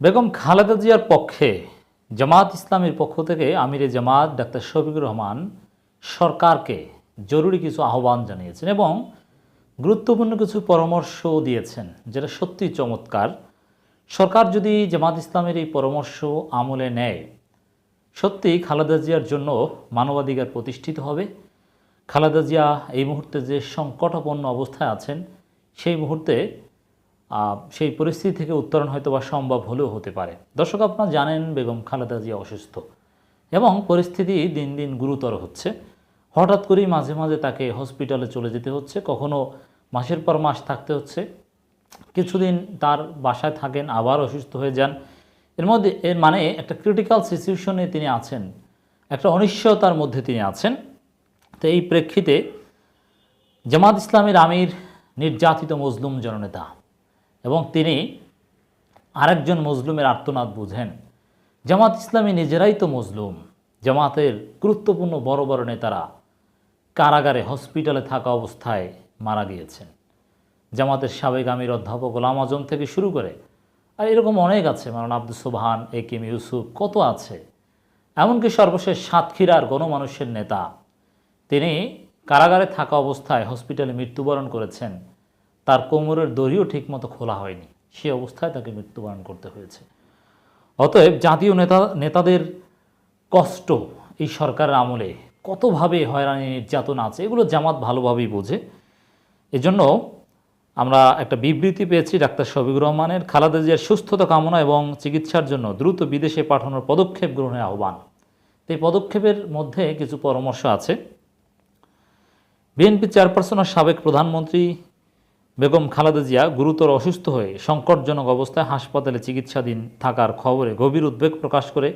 বেগম খালেদা জিয়ার পক্ষে জামাত ইসলামীর পক্ষ থেকে আমিরে জামাত ডাক্তার শফিকুর রহমান সরকারকে জরুরি কিছু আহ্বান জানিয়েছেন এবং গুরুত্বপূর্ণ কিছু পরামর্শ দিয়েছেন, যেটা সত্যি চমৎকার। সরকার যদি জামাত ইসলামের এই পরামর্শ আমলে নেয়, সত্যি খালেদা জিয়ার জন্য মানবাধিকার প্রতিষ্ঠিত হবে। খালেদা জিয়া এই মুহূর্তে যে সংকটাপন্ন অবস্থায় আছেন, সেই মুহূর্তে সেই পরিস্থিতি থেকে উত্তরণ হয়তো বা সম্ভব হলেও হতে পারে। দর্শক, আপনারা জানেন বেগম খালেদা জিয়া অসুস্থ এবং পরিস্থিতি দিন দিন গুরুতর হচ্ছে। হঠাৎ করেই মাঝে মাঝে তাকে হসপিটালে চলে যেতে হচ্ছে, কখনো মাসের পর মাস থাকতে হচ্ছে, কিছুদিন তার বাসায় থাকেন, আবার অসুস্থ হয়ে যান। এর মানে একটা ক্রিটিক্যাল সিচুয়েশনে তিনি আছেন, একটা অনিশ্চয়তার মধ্যে তিনি আছেন। তো এই প্রেক্ষিতে জামাত ইসলামের আমির নির্যাতিত মজলুম জননেতা এবং তিনি আরেকজন মজলুমের আর্তনাদ বুঝেন। জামাত ইসলামী নিজেরাই তো মজলুম। জামাতের গুরুত্বপূর্ণ বড় বড় নেতারা কারাগারে হসপিটালে থাকা অবস্থায় মারা গিয়েছেন। জামাতের সাবেক আমির অধ্যাপক গোলাম আজম থেকে শুরু করে আর এরকম অনেক আছে, মাওলানা আব্দুস সোবহান, একেএম ইউসুফ, কত আছে। এমনকি সর্বশেষ সাতক্ষীরার গণমানুষের নেতা, তিনি কারাগারে থাকা অবস্থায় হসপিটালে মৃত্যুবরণ করেছেন। তার কোমরের দড়িও ঠিকমতো খোলা হয়নি, সে অবস্থায় তাকে মৃত্যুবরণ করতে হয়েছে। অতএব জাতীয় নেতাদের কষ্ট এই সরকারের আমলে কতভাবে হয়রানি নির্যাতন আছে, এগুলো জামাত ভালোভাবেই বোঝে। এজন্য আমরা একটা বিবৃতি পেয়েছি ডাক্তার শফিকুর রহমানের, খালেদা জিয়ার সুস্থতা কামনা এবং চিকিৎসার জন্য দ্রুত বিদেশে পাঠানোর পদক্ষেপ গ্রহণের আহ্বান। এই পদক্ষেপের মধ্যে কিছু পরামর্শ আছে। বিএনপি চেয়ারপারসন ও সাবেক প্রধানমন্ত্রী বেগম খালেদা জিয়া গুরুতর অসুস্থ হয়ে সংকটজনক অবস্থায় হাসপাতালে চিকিৎসাধীন থাকার খবরে গভীর উদ্বেগ প্রকাশ করে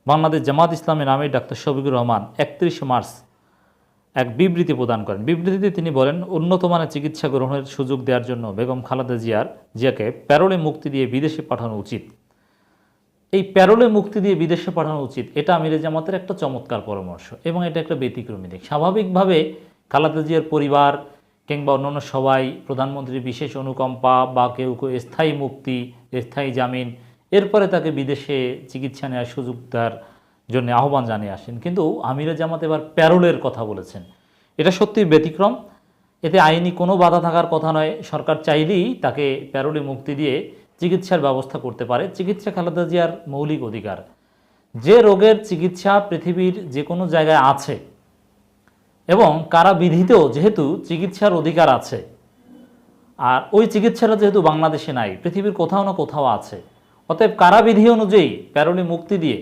বাংলাদেশ জামাত ইসলামের আমির ডাক্তার শফিকুর রহমান 31 মার্চ এক বিবৃতি প্রদান করেন। বিবৃতিতে তিনি বলেন, উন্নত মানের চিকিৎসা গ্রহণের সুযোগ দেওয়ার জন্য বেগম খালেদা জিয়াকে প্যারোলে মুক্তি দিয়ে বিদেশে পাঠানো উচিত। এই প্যারোলে মুক্তি দিয়ে বিদেশে পাঠানো উচিত, এটা আমিরে জামাতের একটা চমৎকার পরামর্শ এবং এটা একটা ব্যতিক্রমী দিক। স্বাভাবিকভাবে খালেদা জিয়ার পরিবার কিংবা অন্যান্য সবাই প্রধানমন্ত্রীর বিশেষ অনুকম্পা বা কেউ কেউ স্থায়ী মুক্তি, স্থায়ী জামিন, এরপরে তাকে বিদেশে চিকিৎসা নেওয়ার সুযোগ দেওয়ার জন্য আহ্বান জানিয়ে আসেন। কিন্তু আমিরে জামাত এবার প্যারোলের কথা বলেছেন, এটা সত্যি ব্যতিক্রম। এতে আইনি কোনো বাধা থাকার কথা নয়। সরকার চাইলেই তাকে প্যারোলে মুক্তি দিয়ে চিকিৎসার ব্যবস্থা করতে পারে। চিকিৎসা খালেদা জিয়ার মৌলিক অধিকার। যে রোগের চিকিৎসা পৃথিবীর যে কোনো জায়গায় আছে এবং কারাবিধিতেও যেহেতু চিকিৎসার অধিকার আছে, আর ওই চিকিৎসাটা যেহেতু বাংলাদেশে নাই, পৃথিবীর কোথাও না কোথাও আছে, অতএব কারাবিধি অনুযায়ী প্যারোলে মুক্তি দিয়ে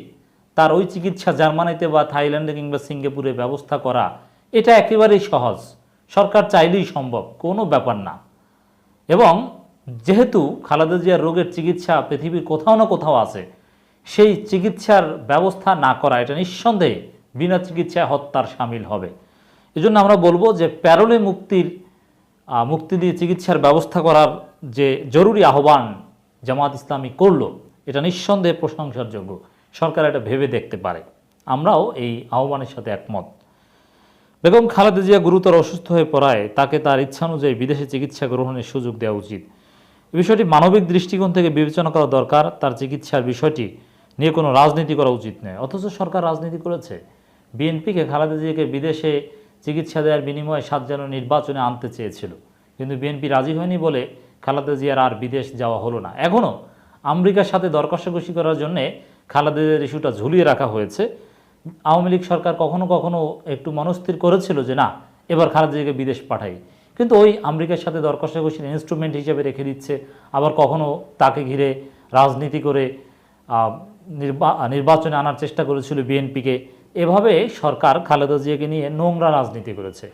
তার ওই চিকিৎসা জার্মানিতে বা থাইল্যান্ডে কিংবা সিঙ্গাপুরে ব্যবস্থা করা, এটা একেবারেই সহজ। সরকার চাইলেই সম্ভব, কোনো ব্যাপার না। এবং যেহেতু খালেদা জিয়ার রোগের চিকিৎসা পৃথিবীর কোথাও না কোথাও আছে, সেই চিকিৎসার ব্যবস্থা না করা, এটা নিঃসন্দেহে বিনা চিকিৎসায় হত্যার শামিল হবে। এজন্য আমরা বলবো যে প্যারোলে মুক্তি দিয়ে চিকিৎসার ব্যবস্থা করার যে জরুরি আহ্বান জামাত ইসলামী করলো, এটা নিঃসন্দেহে প্রশংসার যোগ্য। সরকার এটা ভেবে দেখতে পারে। আমরাও এই আহ্বানের সাথে একমত। বেগম খালেদা জিয়া গুরুতর অসুস্থ হয়ে পড়ায় তাকে তার ইচ্ছানুযায়ী বিদেশে চিকিৎসা গ্রহণের সুযোগ দেওয়া উচিত। এই বিষয়টি মানবিক দৃষ্টিকোণ থেকে বিবেচনা করা দরকার। তার চিকিৎসার বিষয়টি নিয়ে কোনো রাজনীতি করা উচিত নয়। অথচ সরকার রাজনীতি করেছে। বিএনপিকে খালেদা জিয়াকে বিদেশে চিকিৎসা দেওয়ার বিনিময়ে 7 জানুয়ারি নির্বাচনে আনতে চেয়েছিল, কিন্তু বিএনপি রাজি হয়নি বলে খালেদা জিয়ার আর বিদেশ যাওয়া হলো না। এখনও আমেরিকার সাথে দর কষাকষি করার জন্যে খালেদা জিয়ার ইস্যুটা ঝুলিয়ে রাখা হয়েছে। আওয়ামী লীগ সরকার কখনো কখনো একটু মনস্থির করেছিল যে না, এবার খালেদা জিয়াকে বিদেশ পাঠাই, কিন্তু ওই আমেরিকার সাথে দর কষাকষির ইনস্ট্রুমেন্ট হিসেবে রেখে দিচ্ছে। আবার কখনো তাকে ঘিরে রাজনীতি করে নির্বাচনে আনার চেষ্টা করেছিল বিএনপিকে। এভাবে সরকার খালেদা জিয়াকে নিয়ে নোংরা রাজনীতি করেছে।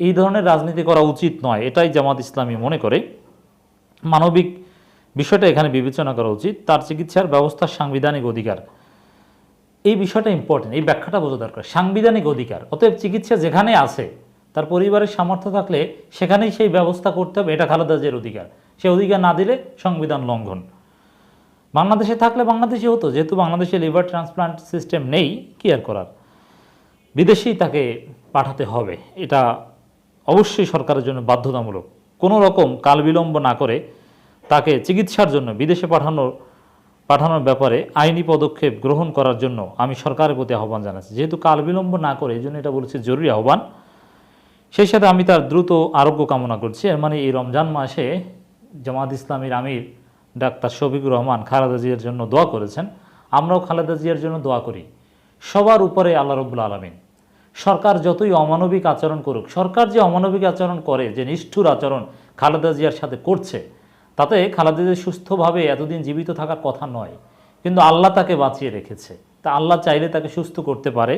এই ধরনের রাজনীতি করা উচিত নয়, এটাই জামাত ইসলামী মনে করে। মানবিক বিষয়টা এখানে বিবেচনা করা উচিত। তার চিকিৎসার ব্যবস্থা সাংবিধানিক অধিকার, এই বিষয়টা ইম্পর্টেন্ট, এই ব্যাখ্যাটা বোঝা দরকার। সাংবিধানিক অধিকার, অতএব চিকিৎসা যেখানে আছে, তার পরিবারের সামর্থ্য থাকলে সেখানেই সেই ব্যবস্থা করতে হবে, এটা খালেদা জিয়ার অধিকার। সে অধিকার না দিলে সংবিধান লঙ্ঘন। বাংলাদেশে থাকলে বাংলাদেশে হতো, যেহেতু বাংলাদেশে লিভার ট্রান্সপ্লান্ট সিস্টেম নেই, কি আর করার, বিদেশেই তাকে পাঠাতে হবে। এটা অবশ্যই সরকারের জন্য বাধ্যতামূলক। কোনো রকম কালবিলম্ব না করে তাকে চিকিৎসার জন্য বিদেশে পাঠানোর ব্যাপারে আইনি পদক্ষেপ গ্রহণ করার জন্য আমি সরকারের প্রতি আহ্বান জানাচ্ছি। যেহেতু কাল বিলম্ব না করে, এই জন্য এটা বলেছি জরুরি আহ্বান। সেই সাথে আমি তার দ্রুত আরোগ্য কামনা করছি। এর মানে এই রমজান মাসে জামাত ইসলামীর আমির ডাক্তার শফিকুর রহমান খালেদা জিয়ার জন্য দোয়া করেছেন। আমরাও খালেদা জিয়ার জন্য দোয়া করি। সবার উপরে আল্লাহ রব্বুল আলামিন। সরকার যতই অমানবিক আচরণ করুক, সরকার যে অমানবিক আচরণ করে, যে নিষ্ঠুর আচরণ খালেদা জিয়ার সাথে করছে, তাতে খালেদা জিয়া সুস্থভাবে এতদিন জীবিত থাকার কথা নয়, কিন্তু আল্লাহ তাকে বাঁচিয়ে রেখেছে। তা আল্লাহ চাইলে তাকে সুস্থ করতে পারে।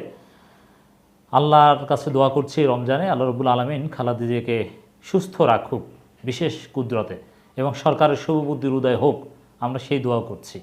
আল্লাহর কাছে দোয়া করছি রমজানে আল্লাহ রব্বুল আলামিন খালেদা জিয়াকে সুস্থ রাখুক বিশেষ কুদরতে, এবং সরকারের শুভবুদ্ধির উদয় হোক, আমরা সেই দোয়া করছি।